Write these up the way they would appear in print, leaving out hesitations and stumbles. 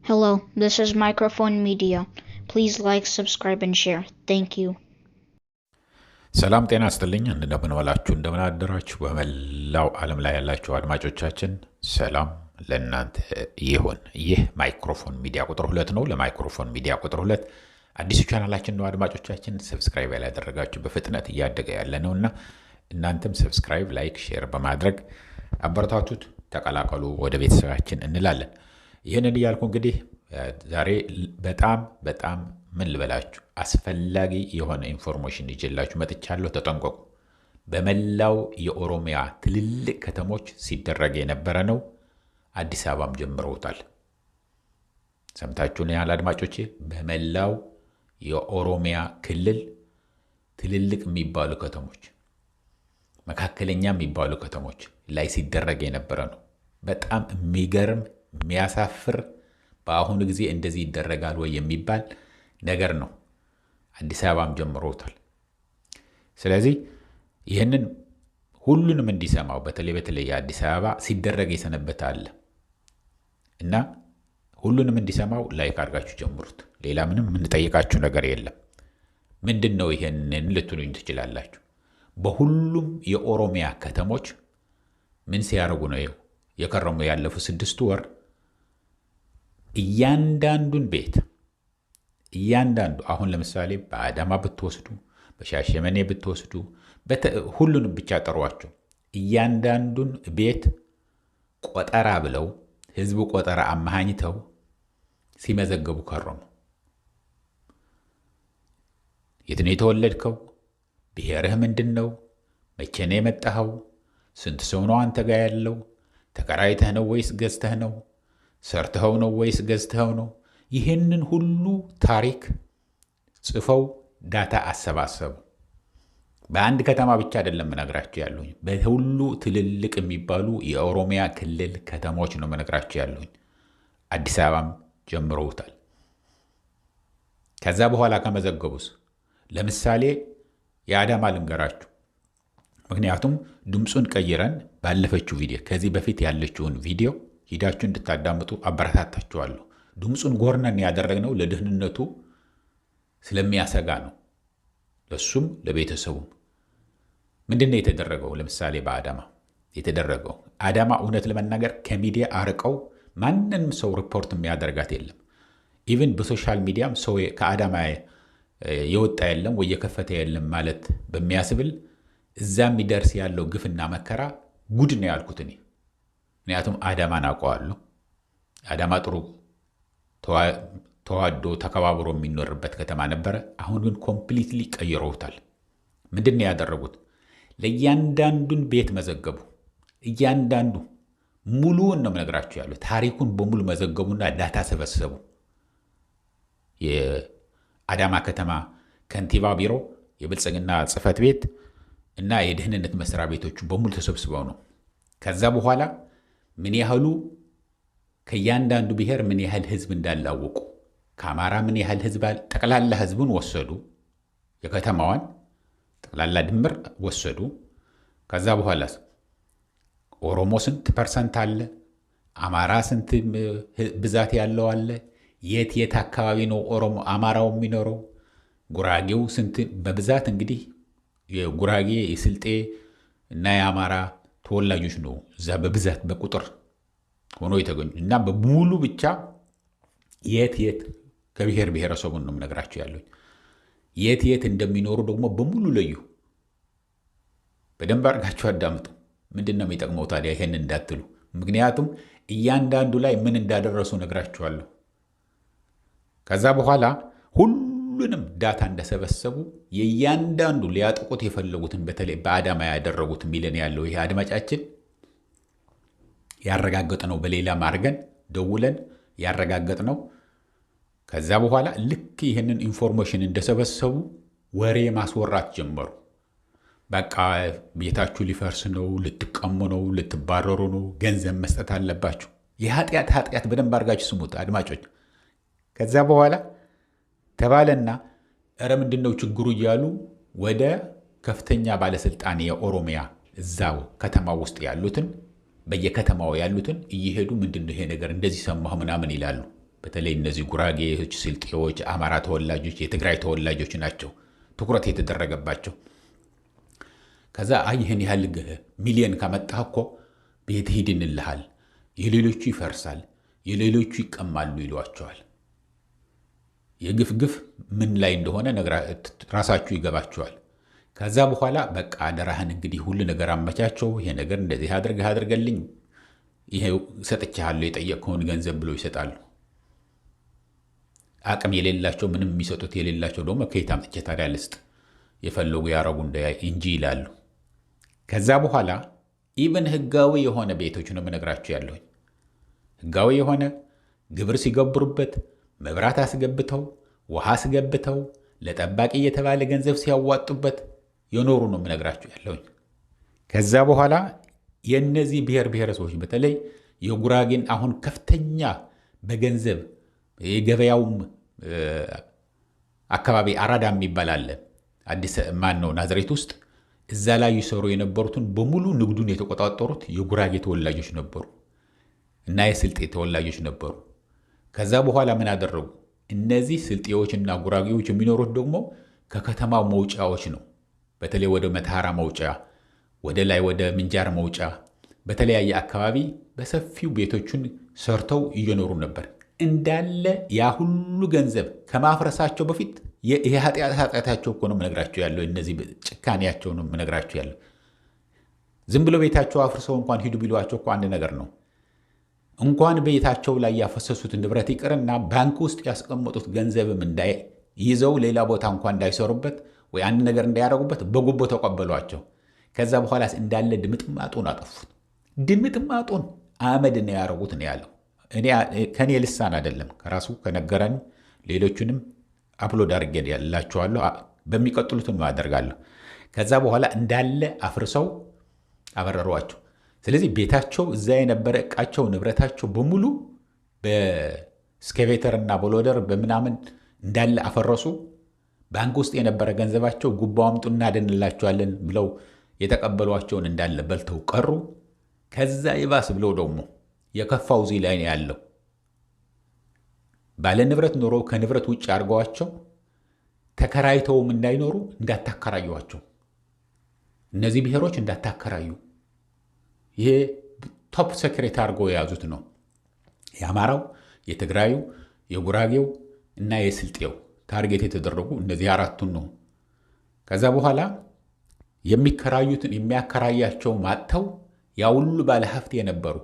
Hello, this is Microphone Media. Please like, subscribe, and share. Thank you. ሰላም ጤና ይስጥልኝ። እንደምን ዋላችሁ፣ እንደምን አደራችሁ። በመላው ዓለም ላይ ያላችሁ አድማጮቻችን ሰላም ለእናንተ ይሁን። ይህ ማይክሮፎን ሚዲያ ቁጥር 2 ነው። ለማይክሮፎን ሚዲያ ቁጥር 2 አዲሱ ቻናላችን ነው። አድማጮቻችን ሰብስክራይብ ያላደረጋችሁ በፍጥነት እያደገ ያለ ነውና እናንተም ሰብስክራይብ፣ ላይክ፣ ሼር በማድረግ አበረታቱት፣ ተቀላቀሉ ወደ ቤተሰባችን እንላለን። ይህንን እያልኩ እንግዲህ ዛሬ በጣም ምን ልበላችሁ አስፈላጊ የሆነ ኢንፎርሜሽን ይዤላችሁ መጥቻለሁ። ተጠንቀቁ። በመላው የኦሮሚያ ትልልቅ ከተሞች ሲደረግ የነበረ ነው። አዲስ አበባም ጀምረውታል። ሰምታችሁን ያህል አድማጮቼ፣ በመላው የኦሮሚያ ክልል ትልልቅ የሚባሉ ከተሞች፣ መካከለኛ የሚባሉ ከተሞች ላይ ሲደረግ የነበረ ነው። በጣም የሚገርም የሚያሳፍር፣ በአሁኑ ጊዜ እንደዚህ ይደረጋል ወይ የሚባል ነገር ነው። አዲስ አበባም ጀምሮታል። ስለዚህ ይህንን ሁሉንም እንዲሰማው በተለይ የአዲስ አበባ ሲደረግ የሰነበተ አለ እና ሁሉንም እንዲሰማው ላይክ አድርጋችሁ ጀምሩት። ሌላ ምንም የምንጠይቃችሁ ነገር የለም። ምንድን ነው ይህንን ልትሉኝ ትችላላችሁ። በሁሉም የኦሮሚያ ከተሞች ምን ሲያደርጉ ነው የከረሙ? ያለፉ 6 ወር እያንዳንዱን ቤት አሁን ለምሳሌ በአዳማ ብትወስዱ፣ በሻሸመኔ ብትወስዱ፣ ሁሉንም ብቻ ጠሯቸው። እያንዳንዱን ቤት ቆጠራ ብለው ህዝቡ ቆጠራ አመሃኝተው ሲመዘገቡ ከረሙ። የት ነው የተወለድከው? ብሔርህ ምንድን ነው? መቼ ነው የመጣኸው? ስንት ሰው ነው አንተ ጋር ያለው? ተከራይተህ ነው ወይስ ገዝተህ ነው? ሰርተኸው ነው ወይስ ገዝተኸው ነው? ይህንን ሁሉ ታሪክ ጽፈው ዳታ አሰባሰቡ። በአንድ ከተማ ብቻ አይደለም መነግራችሁ ያለሁኝ፣ በሁሉ ትልልቅ የሚባሉ የኦሮሚያ ክልል ከተሞች ነው መነግራችሁ ያለሁኝ። አዲስ አበባም ጀምረውታል። ከዛ በኋላ ከመዘገቡስ ለምሳሌ የአዳማ ልንገራችሁ። ምክንያቱም ድምፁን ቀይረን ባለፈችው ቪዲዮ ከዚህ በፊት ያለችውን ቪዲዮ ሂዳችሁ እንድታዳምጡ አበረታታችኋለሁ። ድምፁን ጎርነን ያደረግነው ለደህንነቱ ስለሚያሰጋ ነው፣ ለሱም ለቤተሰቡም። ምንድን ነው የተደረገው? ለምሳሌ በአዳማ የተደረገው አዳማ እውነት ለመናገር ከሚዲያ አርቀው ማንንም ሰው ሪፖርት የሚያደርጋት የለም። ኢቭን በሶሻል ሚዲያም ሰው ከአዳማ የወጣ የለም ወይ የከፈተ የለም ማለት በሚያስብል እዛ የሚደርስ ያለው ግፍና መከራ ጉድ ነው ያልኩት እኔ። ምክንያቱም አዳማን አውቀዋለሁ። አዳማ ጥሩ ተዋዶ ተከባብሮ የሚኖርበት ከተማ ነበረ። አሁን ግን ኮምፕሊትሊ ቀይረውታል። ምንድን ነው ያደረጉት? ለእያንዳንዱን ቤት መዘገቡ። እያንዳንዱ ሙሉውን ነው የምነግራችሁ ያለው። ታሪኩን በሙሉ መዘገቡና ዳታ ሰበሰቡ። የአዳማ ከተማ ከንቲባ ቢሮ፣ የብልጽግና ጽሕፈት ቤት እና የደህንነት መስሪያ ቤቶቹ በሙሉ ተሰብስበው ነው። ከዛ በኋላ ምን ያህሉ ከእያንዳንዱ ብሔር ምን ያህል ህዝብ እንዳላወቁ፣ ከአማራ ምን ያህል ህዝብ፣ ጠቅላላ ህዝቡን ወሰዱ። የከተማዋን ጠቅላላ ድምር ወሰዱ። ከዛ በኋላ ኦሮሞ ስንት ፐርሰንት አለ፣ አማራ ስንት ብዛት ያለው አለ፣ የት አካባቢ ነው ኦሮሞ አማራው የሚኖረው፣ ጉራጌው ስንት በብዛት እንግዲህ የጉራጌ የስልጤ እና የአማራ ተወላጆች ነው እዛ በብዛት በቁጥር ሆኖ የተገኙ እና በሙሉ ብቻ የት ከብሔር ብሔረሰቡን ነው የምነግራቸው ያለኝ። የት እንደሚኖሩ ደግሞ በሙሉ ለዩ። በደንብ አድርጋችሁ አዳምጡ። ምንድን ነው የሚጠቅመው ታዲያ ይሄን እንዳትሉ? ምክንያቱም እያንዳንዱ ላይ ምን እንዳደረሱ ነግራችኋለሁ። ከዛ በኋላ ሁሉንም ዳታ እንደሰበሰቡ የእያንዳንዱ ሊያጠቁት የፈለጉትን በተለይ በአዳማ ያደረጉት ሚለን ያለው ይሄ አድማጫችን ያረጋገጥ ነው። በሌላም አድርገን ደውለን ያረጋገጥ ነው። ከዛ በኋላ ልክ ይህንን ኢንፎርሜሽን እንደሰበሰቡ ወሬ ማስወራት ጀመሩ። በቃ ቤታችሁ ሊፈርስ ነው፣ ልትቀሙ ነው፣ ልትባረሩ ነው፣ ገንዘብ መስጠት አለባችሁ። የኃጢአት በደንብ አድርጋችሁ ስሙት አድማጮች። ከዛ በኋላ ተባለና እረ ምንድን ነው ችግሩ እያሉ ወደ ከፍተኛ ባለስልጣን የኦሮሚያ እዛው ከተማ ውስጥ ያሉትን በየከተማው ያሉትን እየሄዱ ምንድነው ይሄ ነገር እንደዚህ ሰማሁ ምናምን ይላሉ። በተለይ እነዚህ ጉራጌዎች፣ ስልጤዎች፣ አማራ ተወላጆች፣ የትግራይ ተወላጆች ናቸው ትኩረት የተደረገባቸው። ከዛ ይህን ያህል ሚሊዮን ካመጣህ እኮ ቤት ይድንልሃል፣ የሌሎቹ ይፈርሳል፣ የሌሎቹ ይቀማሉ ይሏቸዋል። የግፍ ግፍ ምን ላይ እንደሆነ ራሳችሁ ይገባቸዋል። ከዛ በኋላ በቃ አደራህን እንግዲህ ሁሉ ነገር አመቻቸው፣ ይሄ ነገር እንደዚህ አድርገልኝ፣ ይሄ ሰጥቻለሁ የጠየቅከውን ገንዘብ ብሎ ይሰጣሉ። አቅም የሌላቸው ምንም የሚሰጡት የሌላቸው ደግሞ ከየት አምጥቼ ታዲያ ልስጥ፣ የፈለጉ ያረጉ እንጂ ይላሉ። ከዛ በኋላ ኢቨን ህጋዊ የሆነ ቤቶች ነው የምነግራቸው ያለሁኝ። ህጋዊ የሆነ ግብር ሲገብሩበት፣ መብራት አስገብተው፣ ውሃ አስገብተው፣ ለጠባቂ እየተባለ ገንዘብ ሲያዋጡበት የኖሩ ነው የምነግራቸው ያለሁኝ። ከዛ በኋላ የእነዚህ ብሔር ብሔረሰቦች በተለይ የጉራጌን አሁን ከፍተኛ በገንዘብ የገበያውም አካባቢ አራዳ የሚባል አለ፣ አዲስ ማን ነው ናዝሬት ውስጥ፣ እዛ ላይ ይሰሩ የነበሩትን በሙሉ ንግዱን የተቆጣጠሩት የጉራጌ ተወላጆች ነበሩ እና የስልጤ ተወላጆች ነበሩ። ከዛ በኋላ ምን አደረጉ? እነዚህ ስልጤዎችና ጉራጌዎች የሚኖሩት ደግሞ ከከተማው መውጫዎች ነው። በተለይ ወደ መተሐራ መውጫ፣ ወደ ላይ ወደ ምንጃር መውጫ፣ በተለያየ አካባቢ በሰፊው ቤቶቹን ሰርተው እየኖሩ ነበር። እንዳለ ያ ሁሉ ገንዘብ ከማፍረሳቸው በፊት ይሄ ኃጢአታቸው እኮ ነው የምነግራቸው ያለው። እነዚህ ጭካኔያቸው ነው የምነግራቸው ያለው። ዝም ብሎ ቤታቸው አፍርሰው እንኳን ሂዱ ቢሏቸው እኮ አንድ ነገር ነው። እንኳን ቤታቸው ላይ ያፈሰሱት ንብረት ይቅርና ባንክ ውስጥ ያስቀመጡት ገንዘብም ይዘው ሌላ ቦታ እንኳን እንዳይሰሩበት ወይ አንድ ነገር እንዳያደርጉበት በጉቦ ተቀበሏቸው። ከዛ በኋላ እንዳለ ድምጥማጡን አጠፉት። ድምጥማጡን አመድ ነው ያደረጉት ነው ያለው። ከኔ ልሳን አይደለም ከራሱ ከነገረን ሌሎቹንም አፕሎድ አድርጌ ያላችኋለሁ። በሚቀጥሉትን አደርጋለሁ። ከዛ በኋላ እንዳለ አፍርሰው አበረሯቸው። ስለዚህ ቤታቸው እዛ የነበረ ዕቃቸው ንብረታቸው በሙሉ በስኬቬተር እና በሎደር በምናምን እንዳለ አፈረሱ። ባንክ ውስጥ የነበረ ገንዘባቸው ጉቦ አምጡ እናድንላቸዋለን ብለው የተቀበሏቸውን እንዳለ በልተው ቀሩ። ከዛ ይባስ ብለው ደግሞ የከፋው እዚህ ላይ ነው ያለው። ባለ ንብረት ኖሮ ከንብረት ውጭ አድርገዋቸው ተከራይተውም እንዳይኖሩ እንዳታከራዩዋቸው፣ እነዚህ ብሔሮች እንዳታከራዩ። ይሄ ቶፕ ሴክሬት አድርገው የያዙት ነው። የአማራው፣ የትግራዩ፣ የጉራጌው እና የስልጤው ታርጌት የተደረጉ እነዚህ አራቱን ነው። ከዛ በኋላ የሚከራዩትን የሚያከራያቸው ማጥተው ያ ሁሉ ባለ ሀብት የነበሩ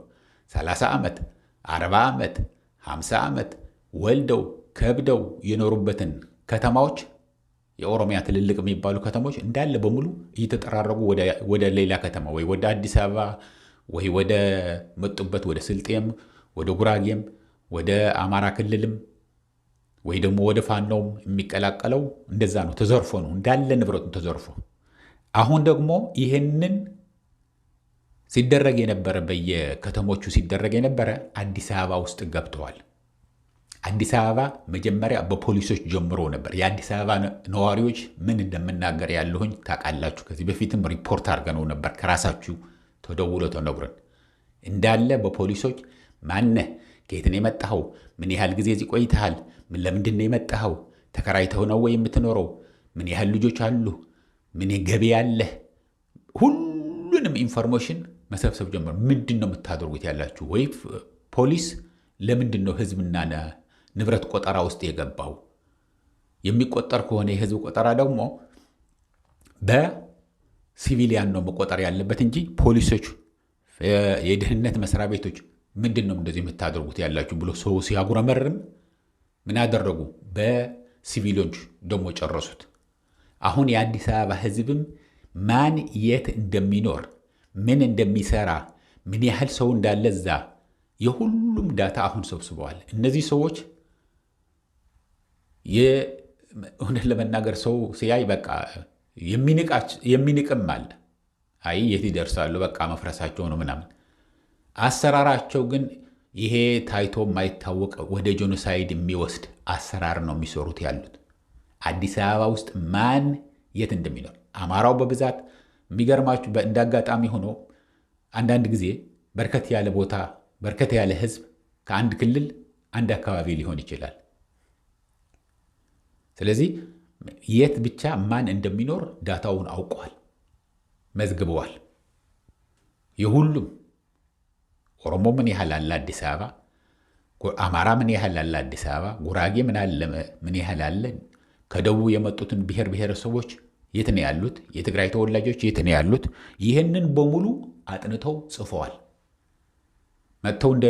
30 ዓመት 40 ዓመት 50 ዓመት ወልደው ከብደው የኖሩበትን ከተማዎች የኦሮሚያ ትልልቅ የሚባሉ ከተሞች እንዳለ በሙሉ እየተጠራረጉ ወደ ሌላ ከተማ ወይ ወደ አዲስ አበባ ወይ ወደ መጡበት ወደ ስልጤም ወደ ጉራጌም ወደ አማራ ክልልም ወይ ደግሞ ወደ ፋኖም የሚቀላቀለው እንደዛ ነው። ተዘርፎ ነው እንዳለ ንብረቱን ተዘርፎ። አሁን ደግሞ ይህንን ሲደረግ የነበረ በየከተሞቹ ሲደረግ የነበረ አዲስ አበባ ውስጥ ገብተዋል። አዲስ አበባ መጀመሪያ በፖሊሶች ጀምሮ ነበር። የአዲስ አበባ ነዋሪዎች ምን እንደምናገር ያለሁኝ ታውቃላችሁ። ከዚህ በፊትም ሪፖርት አድርገነው ነበር። ከራሳችሁ ተደውሎ ተነግረን እንዳለ በፖሊሶች ማነህ፣ ከየት ነው የመጣኸው፣ ምን ያህል ጊዜ እዚህ ቆይተሃል፣ ምን ለምንድን ነው የመጣኸው፣ ተከራይተው ነው ወይ የምትኖረው፣ ምን ያህል ልጆች አሉ፣ ምን ገቢ ያለህ፣ ሁሉንም ኢንፎርሜሽን መሰብሰብ ጀመሩ። ምንድን ነው የምታደርጉት ያላችሁ? ወይ ፖሊስ ለምንድን ነው ህዝብና ንብረት ቆጠራ ውስጥ የገባው? የሚቆጠር ከሆነ የህዝብ ቆጠራ ደግሞ በሲቪሊያን ነው መቆጠር ያለበት እንጂ ፖሊሶች፣ የደህንነት መስሪያ ቤቶች ምንድን ነው እንደዚህ የምታደርጉት ያላችሁ ብሎ ሰው ሲያጉረመርም ምን አደረጉ? በሲቪሎች ደግሞ ጨረሱት። አሁን የአዲስ አበባ ህዝብም ማን የት እንደሚኖር ምን እንደሚሰራ ምን ያህል ሰው እንዳለ እዛ የሁሉም ዳታ አሁን ሰብስበዋል። እነዚህ ሰዎች እውነት ለመናገር ሰው ሲያይ በቃ የሚንቅም አለ። አይ የት ይደርሳሉ በቃ መፍረሳቸው ነው ምናምን። አሰራራቸው ግን ይሄ ታይቶ የማይታወቅ ወደ ጄኖሳይድ የሚወስድ አሰራር ነው የሚሰሩት ያሉት። አዲስ አበባ ውስጥ ማን የት እንደሚኖር አማራው በብዛት የሚገርማችሁ እንደ አጋጣሚ ሆኖ አንዳንድ ጊዜ በርከት ያለ ቦታ በርከት ያለ ህዝብ ከአንድ ክልል አንድ አካባቢ ሊሆን ይችላል። ስለዚህ የት ብቻ ማን እንደሚኖር ዳታውን አውቀዋል፣ መዝግበዋል። የሁሉም ኦሮሞ ምን ያህል አለ አዲስ አበባ፣ አማራ ምን ያህል አለ አዲስ አበባ፣ ጉራጌ ምን ያህል አለ፣ ከደቡብ የመጡትን ብሔር ብሔረሰቦች የት ነው ያሉት፣ የትግራይ ተወላጆች የት ነው ያሉት፣ ይህንን በሙሉ አጥንተው ጽፈዋል። መጥተው እንደ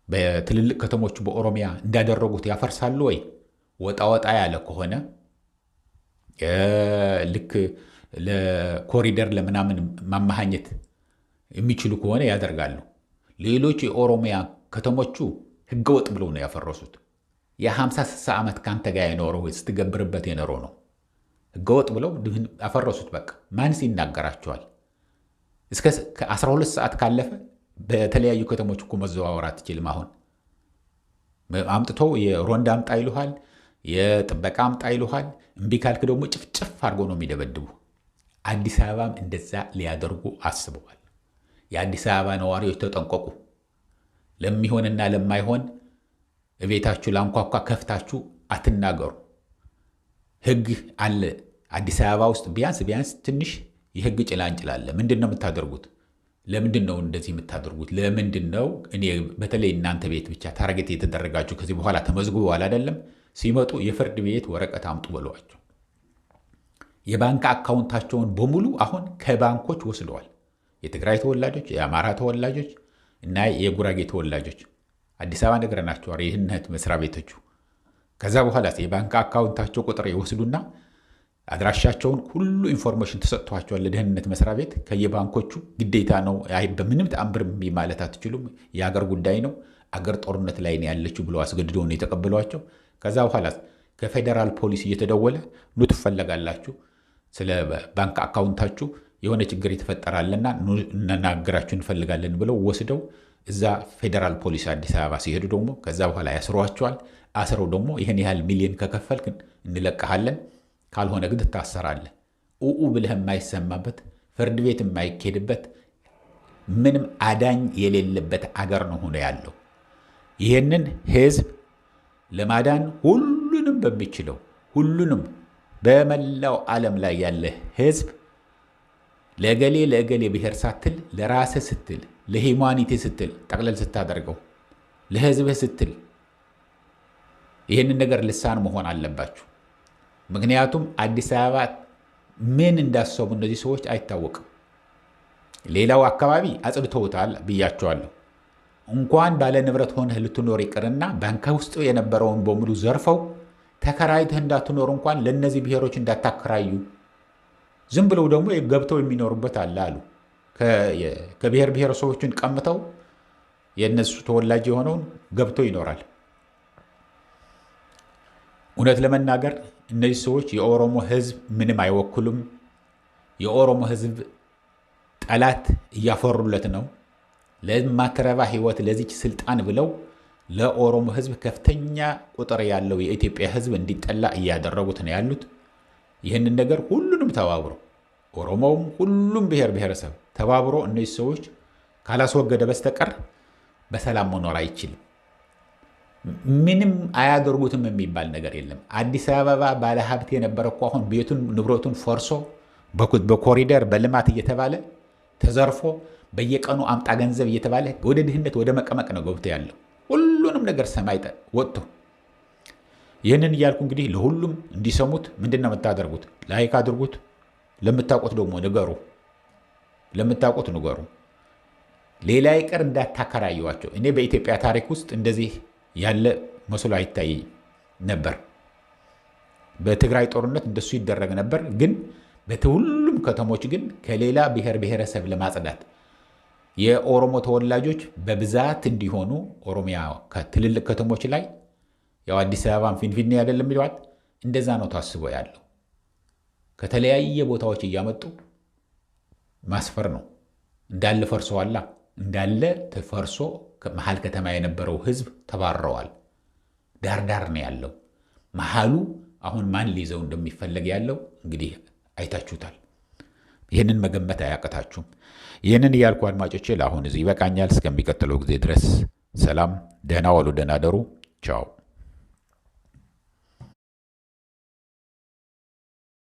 በትልልቅ ከተሞች በኦሮሚያ እንዳደረጉት ያፈርሳሉ ወይ? ወጣ ወጣ ያለ ከሆነ ልክ ለኮሪደር ለምናምን ማመሃኘት የሚችሉ ከሆነ ያደርጋሉ። ሌሎች የኦሮሚያ ከተሞቹ ህገወጥ ብለው ነው ያፈረሱት። የ50-60 ዓመት ካንተ ጋር የኖረው ስትገብርበት የኖረው ነው። ህገወጥ ብለው አፈረሱት። በቃ ማንስ ይናገራቸዋል? እስከ 12 ሰዓት ካለፈ በተለያዩ ከተሞች እኮ መዘዋወር አትችልም። አሁን አምጥተው የሮንዳ አምጣ ይሉሃል፣ የጥበቃ አምጣ ይሉሃል። እምቢ ካልክ ደግሞ ጭፍጭፍ አድርጎ ነው የሚደበድቡ። አዲስ አበባም እንደዛ ሊያደርጉ አስበዋል። የአዲስ አበባ ነዋሪዎች ተጠንቀቁ። ለሚሆንና ለማይሆን እቤታችሁ ላንኳኳ ከፍታችሁ አትናገሩ። ህግ አለ አዲስ አበባ ውስጥ ቢያንስ ትንሽ የህግ ጭላንጭል አለ። ምንድን ነው የምታደርጉት? ለምንድን ነው እንደዚህ የምታደርጉት? ለምንድን ነው እኔ በተለይ እናንተ ቤት ብቻ ታርጌት የተደረጋችሁ ከዚህ በኋላ ተመዝግበዋል አይደለም? ሲመጡ የፍርድ ቤት ወረቀት አምጡ በሏቸው። የባንክ አካውንታቸውን በሙሉ አሁን ከባንኮች ወስደዋል። የትግራይ ተወላጆች፣ የአማራ ተወላጆች እና የጉራጌ ተወላጆች አዲስ አበባ ነግረናቸዋል፣ የደህንነት መስሪያ ቤቶቹ። ከዛ በኋላ የባንክ አካውንታቸው ቁጥር ይወስዱና አድራሻቸውን ሁሉ ኢንፎርሜሽን ተሰጥቷቸዋል ለደህንነት መስሪያ ቤት ከየባንኮቹ። ግዴታ ነው፣ በምንም ተአምር ማለት አትችሉም፣ የአገር ጉዳይ ነው፣ አገር ጦርነት ላይ ነው ያለችው ብለው አስገድደው ነው የተቀበሏቸው። ከዛ በኋላ ከፌዴራል ፖሊስ እየተደወለ ኑ ትፈለጋላችሁ፣ ስለ ባንክ አካውንታችሁ የሆነ ችግር የተፈጠራለና እናናገራችሁ እንፈልጋለን ብለው ወስደው እዛ ፌዴራል ፖሊስ አዲስ አበባ ሲሄዱ ደግሞ ከዛ በኋላ ያስሯቸዋል። አስረው ደግሞ ይህን ያህል ሚሊዮን ከከፈልክ እንለቀሃለን፣ ካልሆነ ግን ትታሰራለህ። ኡኡ ብለህ የማይሰማበት ፍርድ ቤት የማይኬድበት ምንም አዳኝ የሌለበት አገር ነው ሆኖ ያለው። ይህንን ህዝብ ለማዳን ሁሉንም በሚችለው ሁሉንም በመላው ዓለም ላይ ያለ ህዝብ ለገሌ ብሔር ሳትል ለራስህ ስትል ለሂማኒቲ ስትል ጠቅለል ስታደርገው ለህዝብህ ስትል ይህንን ነገር ልሳን መሆን አለባችሁ። ምክንያቱም አዲስ አበባ ምን እንዳሰቡ እነዚህ ሰዎች አይታወቅም። ሌላው አካባቢ አጽድተውታል ብያቸዋለሁ። እንኳን ባለ ንብረት ሆነህ ልትኖር ይቅርና ባንክ ውስጥ የነበረውን በሙሉ ዘርፈው ተከራይተህ እንዳትኖር እንኳን ለእነዚህ ብሔሮች እንዳታከራዩ ዝም ብለው ደግሞ ገብተው የሚኖሩበት አለ አሉ። ከብሔር ብሔረሰቦችን ቀምተው የእነሱ ተወላጅ የሆነውን ገብተው ይኖራል። እውነት ለመናገር እነዚህ ሰዎች የኦሮሞ ህዝብ ምንም አይወክሉም። የኦሮሞ ህዝብ ጠላት እያፈሩለት ነው። ለማትረባ ህይወት ለዚች ስልጣን ብለው ለኦሮሞ ህዝብ ከፍተኛ ቁጥር ያለው የኢትዮጵያ ህዝብ እንዲጠላ እያደረጉት ነው ያሉት። ይህንን ነገር ሁሉንም ተባብሮ ኦሮሞውም ሁሉም ብሔር ብሔረሰብ ተባብሮ እነዚህ ሰዎች ካላስወገደ በስተቀር በሰላም መኖር አይችልም። ምንም አያደርጉትም የሚባል ነገር የለም። አዲስ አበባ ባለ ሀብት የነበረ እኮ አሁን ቤቱን ንብረቱን ፈርሶ በኮሪደር በልማት እየተባለ ተዘርፎ በየቀኑ አምጣ ገንዘብ እየተባለ ወደ ድህነት ወደ መቀመቅ ነው ገብቶ ያለው። ሁሉንም ነገር ሰማይ ወጥቶ ይህንን እያልኩ እንግዲህ ለሁሉም እንዲሰሙት ምንድን ነው የምታደርጉት? ላይክ አድርጉት። ለምታውቁት ደግሞ ንገሩ። ለምታውቁት ንገሩ። ሌላ ይቀር እንዳታከራዩዋቸው። እኔ በኢትዮጵያ ታሪክ ውስጥ እንደዚህ ያለ መስሎ አይታየኝ ነበር። በትግራይ ጦርነት እንደሱ ይደረግ ነበር። ግን በሁሉም ከተሞች ግን ከሌላ ብሔር ብሔረሰብ ለማጽዳት የኦሮሞ ተወላጆች በብዛት እንዲሆኑ ኦሮሚያ ከትልልቅ ከተሞች ላይ ያው አዲስ አበባን ፊንፊኔ አይደለም ይሏት፣ እንደዛ ነው ታስቦ ያለው። ከተለያየ ቦታዎች እያመጡ ማስፈር ነው። እንዳለ ፈርሰዋላ። እንዳለ ተፈርሶ መሀል ከተማ የነበረው ህዝብ ተባረዋል። ዳርዳር ነው ያለው። መሀሉ አሁን ማን ሊይዘው እንደሚፈለግ ያለው እንግዲህ አይታችሁታል። ይህንን መገመት አያቅታችሁም። ይህንን እያልኩ አድማጮቼ ለአሁን እዚህ ይበቃኛል። እስከሚቀጥለው ጊዜ ድረስ ሰላም፣ ደህና ዋሉ፣ ደህና ደሩ። ቻው